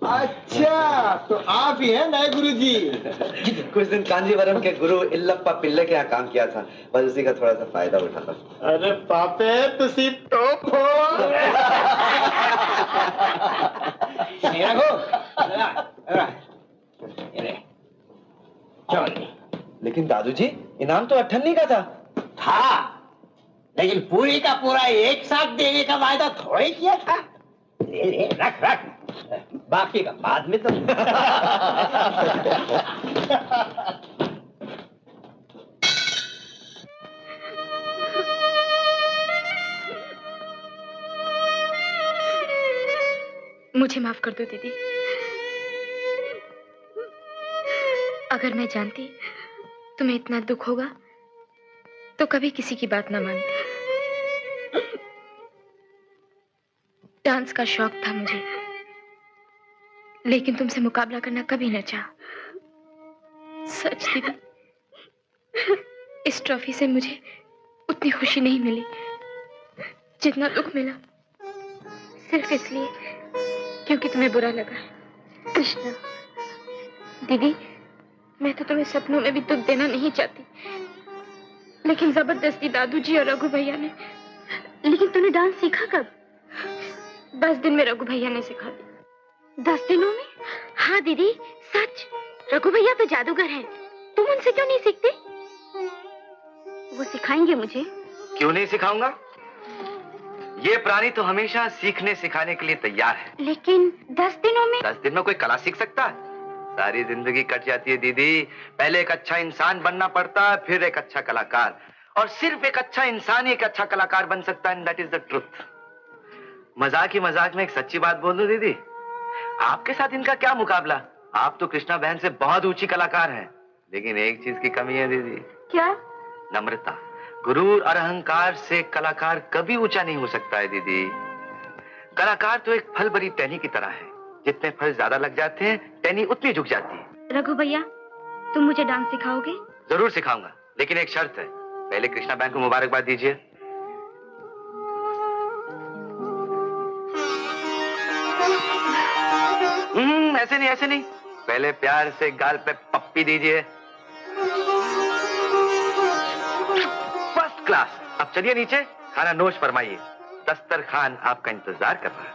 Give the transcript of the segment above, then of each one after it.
अच्छा, तो आप ही हैं नए गुरुजी? कुछ दिन कांजीवरम के गुरु इल्लप्पा पिल्ले के यहाँ काम किया था, बस उसी का थोड़ा सा फायदा उठाता। अरे पापे तुसी टॉप हो। लेकिन दादूजी, इनाम तो 98 का था, लेकिन पूरी का पूरा एक साथ देने का वायदा थोड़े किया था। ले, रख रख, बाकी का बाद में तो। मुझे माफ कर दो दीदी। अगर मैं जानती तुम्हें इतना दुख होगा तो कभी किसी की बात ना मानती। डांस का शौक था मुझे, लेकिन तुमसे मुकाबला करना कभी न चाहा। सच दीदी, इस ट्रॉफी से मुझे उतनी खुशी नहीं मिली जितना दुख मिला, सिर्फ इसलिए क्योंकि तुम्हें बुरा लगा। कृष्णा दीदी, मैं तो तुम्हें सपनों में भी दुख देना नहीं चाहती, लेकिन जबरदस्ती दादूजी और रघु भैया ने। लेकिन तूने डांस सीखा कब? 10 दिन में रघु भैया ने सिखा दी। 10 दिनों में? हाँ दीदी, सच। रघु भैया तो जादूगर हैं, तुम उनसे क्यों नहीं सीखते? वो सिखाएंगे मुझे। क्यों नहीं सिखाऊंगा? ये प्राणी तो हमेशा सीखने सिखाने के लिए तैयार है। लेकिन 10 दिनों में? 10 दिन में कोई कला सीख सकता है? सारी जिंदगी कट जाती है दीदी। पहले एक अच्छा इंसान बनना पड़ता है, फिर एक अच्छा कलाकार, और सिर्फ एक अच्छा इंसान ही एक अच्छा कलाकार बन सकता है। That is the truth. मजाक ही मजाक में एक सच्ची बात बोल दूं दीदी, आपके साथ इनका क्या मुकाबला। आप तो कृष्णा बहन से बहुत ऊंची कलाकार हैं, लेकिन एक चीज की कमी है दीदी। क्या? नम्रता। गुरूर और अहंकार से कलाकार कभी ऊंचा नहीं हो सकता है दीदी। कलाकार तो एक फल भरी टहनी की तरह है, जितने फल ज्यादा लग जाते हैं टहनी उतनी झुक जाती है। रघु भैया, तुम मुझे डांस सिखाओगे? जरूर सिखाऊंगा, लेकिन एक शर्त है। पहले कृष्णा बहन को मुबारकबाद दीजिए। ऐसे नहीं, ऐसे नहीं, पहले प्यार से गाल पे पप्पी दीजिए। First class. अब चलिए नीचे, खाना नोश फरमाइए। दस्तरखान आपका इंतजार कर रहा है।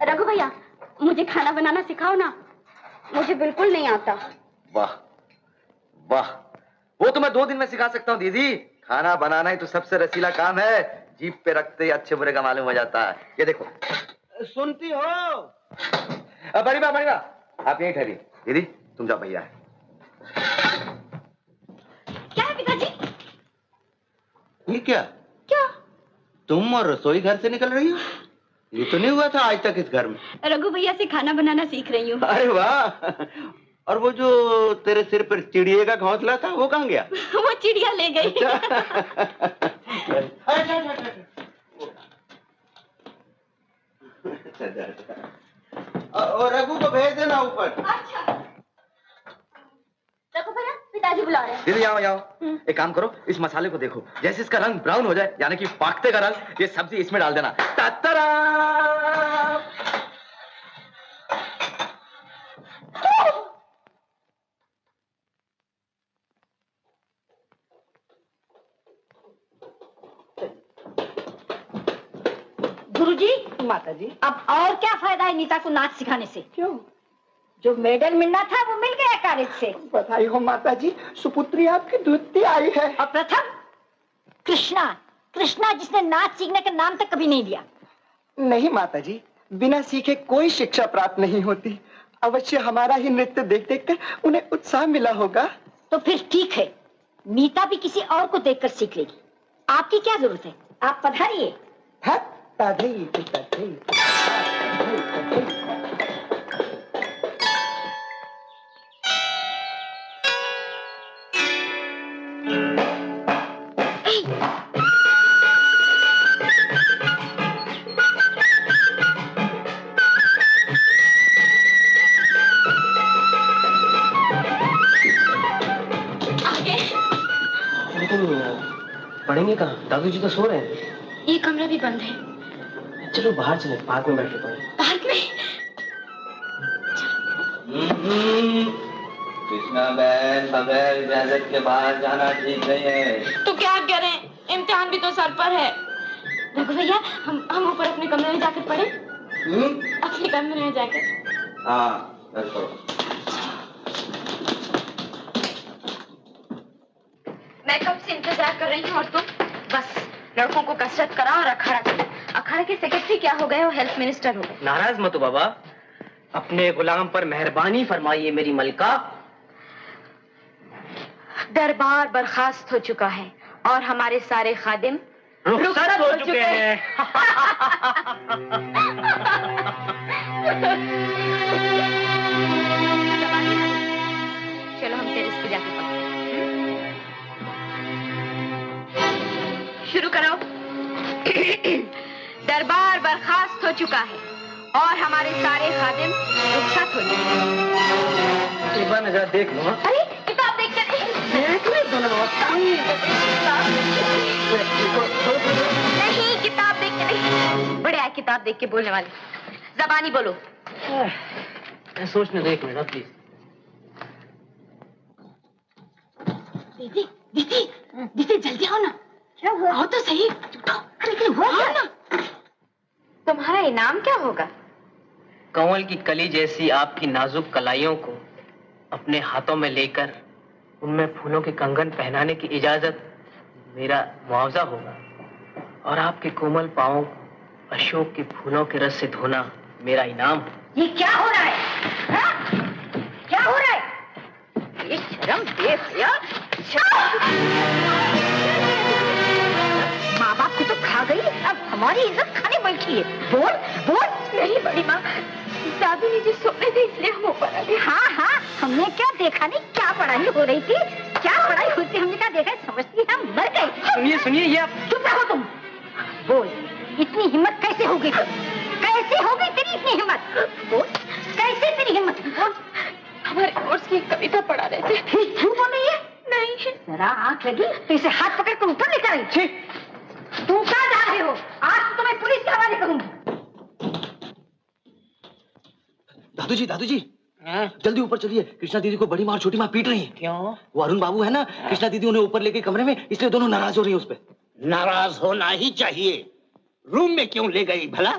रघु भैया, मुझे खाना बनाना सिखाओ ना, मुझे बिल्कुल नहीं आता। वाह वाह, वो तो मैं 2 दिन में सिखा सकता हूँ दीदी। खाना बनाना ही तो सबसे रसीला काम है, जीभ पे रखते ही अच्छे बुरे का मालूम हो जाता है। ये देखो। सुनती हो? बड़ी बा, आप यहीं ठहरिए। दीदी तुम जाओ, भैया है। क्या है पिताजी? ये क्या? तुम और रसोई घर से निकल रही हो? ये तो नहीं हुआ था आज तक इस घर में। रघु भैया से खाना बनाना सीख रही हूँ। अरे वाह, और वो जो तेरे सिर पर चिड़िए का घोंसला था वो कहाँ गया? वो चिड़िया ले गई। और रघु को भेज देना ऊपर। अच्छा। रघु भैया, पिताजी बुला रहे हैं। दीदी आओ आओ, एक काम करो, इस मसाले को देखो, जैसे इसका रंग ब्राउन हो जाए, यानी कि पाकते का रंग, ये सब्जी इसमें डाल देना। ततरा! गुरुजी। माताजी। अब और क्या फायदा है नीता को नाच सिखाने से? क्यों? जो मेडल मिलना था वो मिल गया कॉलेज से। बधाई हो माताजी, सुपुत्री आपकी द्वितीय आई है। और प्रथम कृष्णा जिसने नाच सीखने का नाम तक कभी नहीं लिया। नहीं माताजी, बिना सीखे कोई शिक्षा प्राप्त नहीं होती। अवश्य हमारा ही नृत्य देख देख कर उन्हें उत्साह मिला होगा। तो फिर ठीक है, नीता भी किसी और को देखकर सीख लेगी। आपकी क्या जरूरत है, आप पधारिए। हाँ, ताधई। पढ़ेंगे कहाँ? दादूजी तो सो रहे हैं। ये कमरा भी बंद है। चलो बाहर चले, पार्क में बैठे पड़े। पार्क में? कृष्णा बहन, बगैर इजाजत के बाहर जाना ठीक नहीं है। तो क्या करें, इम्तिहान भी तो सर पर है। रघु भैया, हम ऊपर अपने कमरे में जाकर पढ़े। अपने कमरे में जाकर। हाँ, बिल्कुल। मैं कब से इंतजार कर रही हूँ और तुम बस लड़कों को कसरत करा और अखाड़ा चला। अखाड़ा के सेक्रेटरी क्या हो गए और हेल्थ मिनिस्टर हो गए। नाराज मत हो बाबा, अपने गुलाम पर मेहरबानी फरमाइए मेरी मलका। दरबार बर्खास्त हो चुका है और हमारे सारे खादिम रुखसत हो चुके हैं। चलो हम टेरेस पे जाके पढ़ते हैं। शुरू करो। दरबार बर्खास्त हो चुका है और हमारे सारे खादिम रुखसत हो चुके हैं। एक बार मैं जरा देख लूँ। अरे किताब देखते नहीं, किताब देख के नहीं। बड़े आए किताब देख के बोलने वाले। ज़बानी बोलो। मैं सोचने दो एक मिनट प्लीज। दीदी दीदी दीदी जल्दी आओ ना। क्या हुआ? आओ तो सही। लेकिन हुआ क्या ना? तुम्हारा इनाम क्या होगा? कमल की कली जैसी आपकी नाजुक कलाइयों को अपने हाथों में लेकर उनमें फूलों के कंगन पहनाने की इजाजत मेरा मुआवजा होगा, और आपके कोमल पांवों को अशोक के फूलों के रस से धोना मेरा इनाम। ये क्या हो रहा है? हाँ? क्या हो रहा है? ये शर्म बेहया। माँ बाप को तो खा गई, अब हमारी इज्जत खाने बैठी है। बोल बोल। नहीं बड़ी माँ, दादू ने जो सोने थे इसलिए हम ऊपर आ गए। हाँ हाँ, हमने क्या देखा नहीं, क्या पढ़ाई हो रही थी, क्या पढ़ाई होती, हमने क्या देखा, समझती हम मर गए। सुनिए सुनिए, ये आप चुप रहो तुम। बोल, इतनी हिम्मत कैसे हो गई? कैसे हो गई तेरी इतनी हिम्मत? बोल, कैसे तेरी हिम्मत? बोल। हमारे कोर्स की एक कविता पढ़ा रहे थे। झूठ बोल रही है? नहीं। जरा आंख लगी तो इसे हाथ पकड़ कर ऊपर लेकर आई। तुम कहाँ जा रहे हो? आज तो तुम्हें पुलिस के हवाले करूंगी। दादू जी जल्दी ऊपर चलिए। कृष्णा दीदी को बड़ी मार छोटी मार पीट रही है। क्यों? वो अरुण बाबू है ना, कृष्णा दीदी उन्हें ऊपर लेके कमरे में, इसलिए दोनों नाराज हो रही है उस पे। नाराज होना ही चाहिए। रूम में क्यों ले गई भला?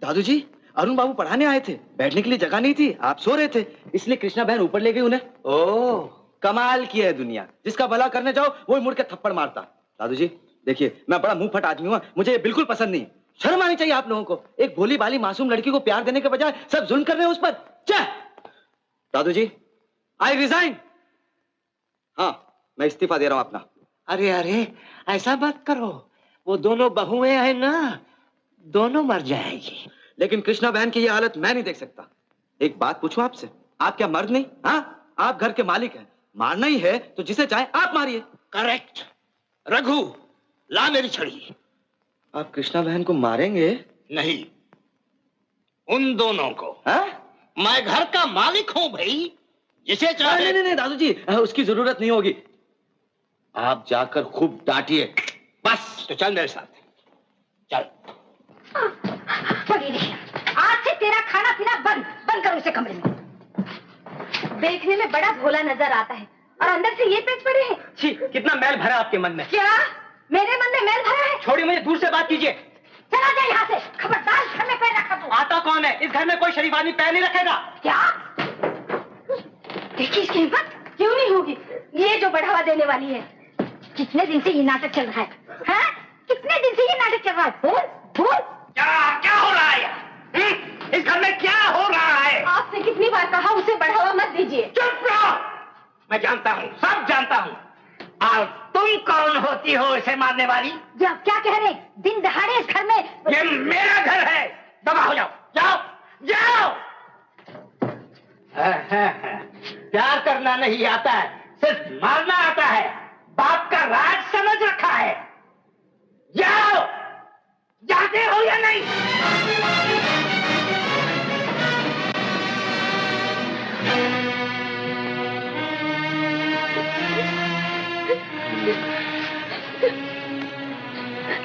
दादू जी, अरुण बाबू पढ़ाने आए थे, बैठने के लिए जगह नहीं थी, आप सो रहे थे, इसलिए कृष्णा बहन ऊपर ले गई उन्हें। ओह, कमाल की है दुनिया, जिसका भला करने जाओ वो मुड़ के थप्पड़ मारता। दादू जी देखिए, मैं बड़ा मुंह फट आदमी हूँ, मुझे ये बिल्कुल पसंद नहीं। शर्म आनी चाहिए आप लोगों को। एक भोली भाली मासूम लड़की को प्यार देने के बजाय सब जुल्म कर रहे हैं उस पर। दादू जी, आई रिजाइन। हाँ, मैं इस्तीफा दे रहा हूं अपना। अरे अरे, ऐसा मत करो, वो दोनों बहुएं हैं ना, दोनों मर जाएगी। लेकिन कृष्णा बहन की ये हालत मैं नहीं देख सकता। एक बात पूछूं आपसे, आप क्या मर्द नहीं? हाँ, आप घर के मालिक हैं, मारना ही है तो जिसे चाहे आप मारिए। करेक्ट। रघु, ला मेरी छड़ी। आप कृष्णा बहन को मारेंगे? नहीं, उन दोनों को। हाँ? मैं घर का मालिक हूं भाई, जिसे चाहे। नहीं दादू जी, उसकी जरूरत नहीं होगी। आप जाकर खूब डांटिए। बस तो चल मेरे साथ, चल। पड़ी रही, आज से तेरा खाना पीना बंद करो इसे कमरे में। देखने में बड़ा भोला नजर आता है और अंदर से ये पेच पड़े हैं। छी, कितना मैल भरा आपके मन में। क्या मेरे मन में मैल भरा है? छोड़िए मुझे, दूर से बात कीजिए। चला जाए यहाँ से, खबरदार घर में पैर रखा तू। आता कौन है? इस घर में कोई शरीफ आदमी पैर नहीं रखेगा। क्या? देखिए इसकी हिम्मत। क्यों नहीं होगी, ये जो बढ़ावा देने वाली है। कितने दिन से ये नाटक चल रहा है? हाँ? कितने दिन से ये नाटक चल रहा है? बोल बोल। क्या हो रहा है? इस घर में क्या हो रहा है? आपसे कितनी बार कहा उसे बढ़ावा मत दीजिए। चुप रहो, मैं जानता हूँ, सब जानता हूँ। और तुम कौन होती हो इसे मारने वाली? क्या कह रहे? दिन दहाड़े इस घर में? ये मेरा घर है, दबा हो जाओ, जाओ जाओ। प्यार करना नहीं आता है, सिर्फ मारना आता है। बाप का राज समझ रखा है। जाओ, जाते हो या नहीं?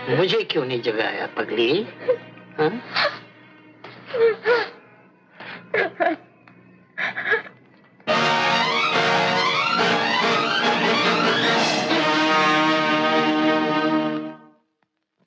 मुझे क्यों नहीं जगाया पगली? हाँ? है